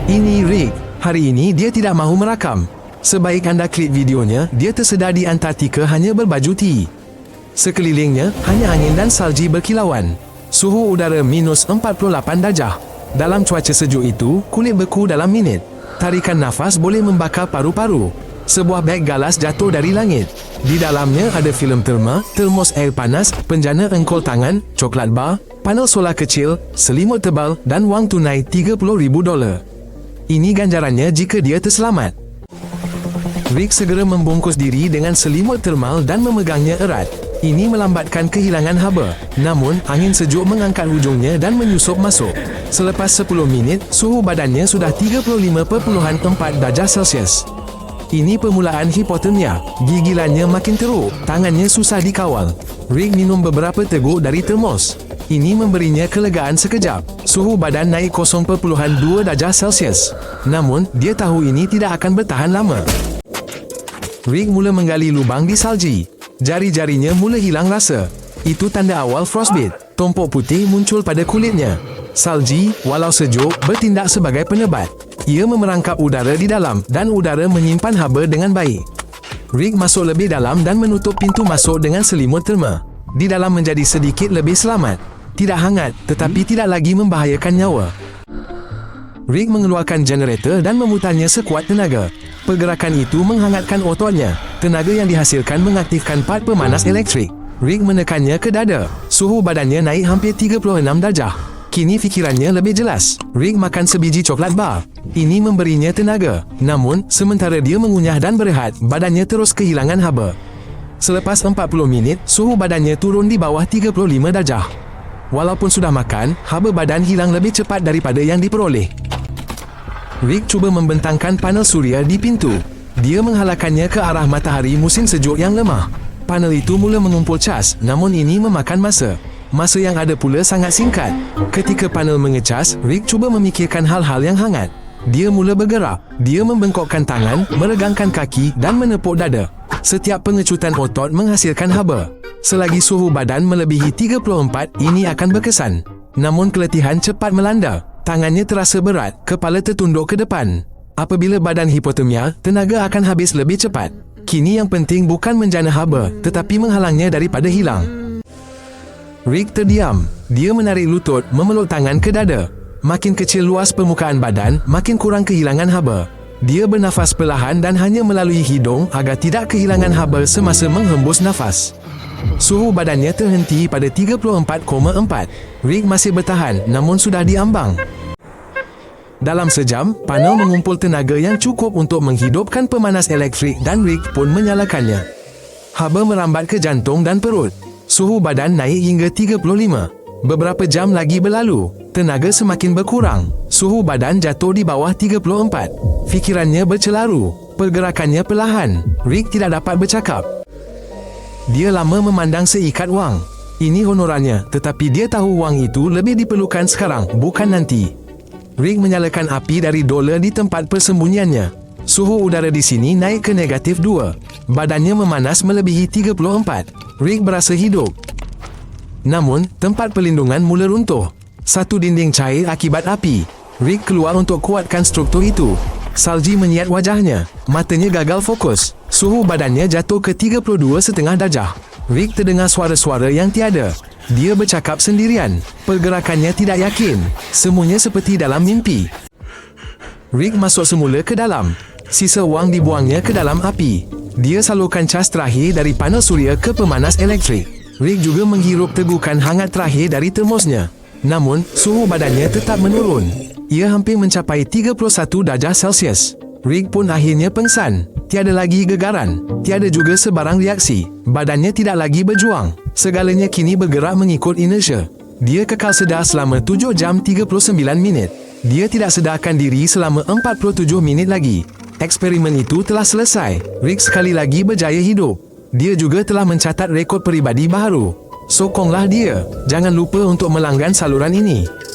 Ini Rick. Hari ini dia tidak mahu merakam. Sebaik anda klik videonya, dia tersedar di Antartika hanya berbaju T. Sekelilingnya hanya angin dan salji berkilauan. Suhu udara minus 48 darjah. Dalam cuaca sejuk itu, kulit beku dalam minit. Tarikan nafas boleh membakar paru-paru. Sebuah beg galas jatuh dari langit. Di dalamnya ada filem terma, termos air panas, penjana engkol tangan, coklat bar, panel solar kecil, selimut tebal dan wang tunai $30,000. Ini ganjarannya jika dia terselamat. Rick segera membungkus diri dengan selimut termal dan memegangnya erat. Ini melambatkan kehilangan haba. Namun, angin sejuk mengangkat hujungnya dan menyusup masuk. Selepas 10 minit, suhu badannya sudah 35.4 darjah Celsius. Ini permulaan hipotermia. Gigilannya makin teruk. Tangannya susah dikawal. Rick minum beberapa teguk dari termos. Ini memberinya kelegaan sekejap. Suhu badan naik 0.2 darjah Celsius. Namun, dia tahu ini tidak akan bertahan lama. Rick mula menggali lubang di salji. Jari-jarinya mula hilang rasa. Itu tanda awal frostbite. Tumpuk putih muncul pada kulitnya. Salji, walau sejuk, bertindak sebagai penebat. Ia memerangkap udara di dalam dan udara menyimpan haba dengan baik. Rick masuk lebih dalam dan menutup pintu masuk dengan selimut terma. Di dalam menjadi sedikit lebih selamat. Tidak hangat, tetapi tidak lagi membahayakan nyawa. Rick mengeluarkan generator dan memutarnya sekuat tenaga. Pergerakan itu menghangatkan ototnya. Tenaga yang dihasilkan mengaktifkan part pemanas elektrik. Rick menekannya ke dada. Suhu badannya naik hampir 36 darjah. Kini fikirannya lebih jelas. Rick makan sebiji coklat bar. Ini memberinya tenaga. Namun, sementara dia mengunyah dan berehat, badannya terus kehilangan haba. Selepas 40 minit, suhu badannya turun di bawah 35 darjah. Walaupun sudah makan, haba badan hilang lebih cepat daripada yang diperoleh. Rick cuba membentangkan panel suria di pintu. Dia menghalakannya ke arah matahari musim sejuk yang lemah. Panel itu mula mengumpul cas, namun ini memakan masa. Masa yang ada pula sangat singkat. Ketika panel mengecas, Rick cuba memikirkan hal-hal yang hangat. Dia mula bergerak. Dia membengkokkan tangan, meregangkan kaki dan menepuk dada. Setiap pengecutan otot menghasilkan haba. Selagi suhu badan melebihi 34, ini akan berkesan. Namun keletihan cepat melanda. Tangannya terasa berat, kepala tertunduk ke depan. Apabila badan hipotermia, tenaga akan habis lebih cepat. Kini yang penting bukan menjana haba, tetapi menghalangnya daripada hilang. Rick terdiam. Dia menarik lutut, memeluk tangan ke dada. Makin kecil luas permukaan badan, makin kurang kehilangan haba. Dia bernafas perlahan dan hanya melalui hidung agar tidak kehilangan haba semasa menghembus nafas. Suhu badannya terhenti pada 34.4. Rick masih bertahan, namun sudah diambang. Dalam sejam, panel mengumpul tenaga yang cukup untuk menghidupkan pemanas elektrik dan Rick pun menyalakannya. Haba merambat ke jantung dan perut. Suhu badan naik hingga 35. Beberapa jam lagi berlalu. Tenaga semakin berkurang. Suhu badan jatuh di bawah 34. Fikirannya bercelaru. Pergerakannya perlahan. Rick tidak dapat bercakap. Dia lama memandang seikat wang. Ini honorarnya, tetapi dia tahu wang itu lebih diperlukan sekarang, bukan nanti. Rick menyalakan api dari dolar di tempat persembunyiannya. Suhu udara di sini naik ke negatif 2. Badannya memanas melebihi 34. Rick berasa hidup. Namun, tempat perlindungan mula runtuh. Satu dinding cair akibat api. Rick keluar untuk kuatkan struktur itu. Salji menyiat wajahnya. Matanya gagal fokus. Suhu badannya jatuh ke 32,5 darjah. Rick terdengar suara-suara yang tiada. Dia bercakap sendirian. Pergerakannya tidak yakin. Semuanya seperti dalam mimpi. Rick masuk semula ke dalam. Sisa wang dibuangnya ke dalam api. Dia salurkan cas terakhir dari panel suria ke pemanas elektrik. Rick juga menghirup tegukan hangat terakhir dari termosnya. Namun, suhu badannya tetap menurun. Ia hampir mencapai 31 darjah Celsius. Rick pun akhirnya pengsan. Tiada lagi gegaran. Tiada juga sebarang reaksi. Badannya tidak lagi berjuang. Segalanya kini bergerak mengikut inersia. Dia kekal sedar selama 7 jam 39 minit. Dia tidak sedarkan diri selama 47 minit lagi. Eksperimen itu telah selesai. Rick sekali lagi berjaya hidup. Dia juga telah mencatat rekod peribadi baharu. Sokonglah dia. Jangan lupa untuk melanggan saluran ini.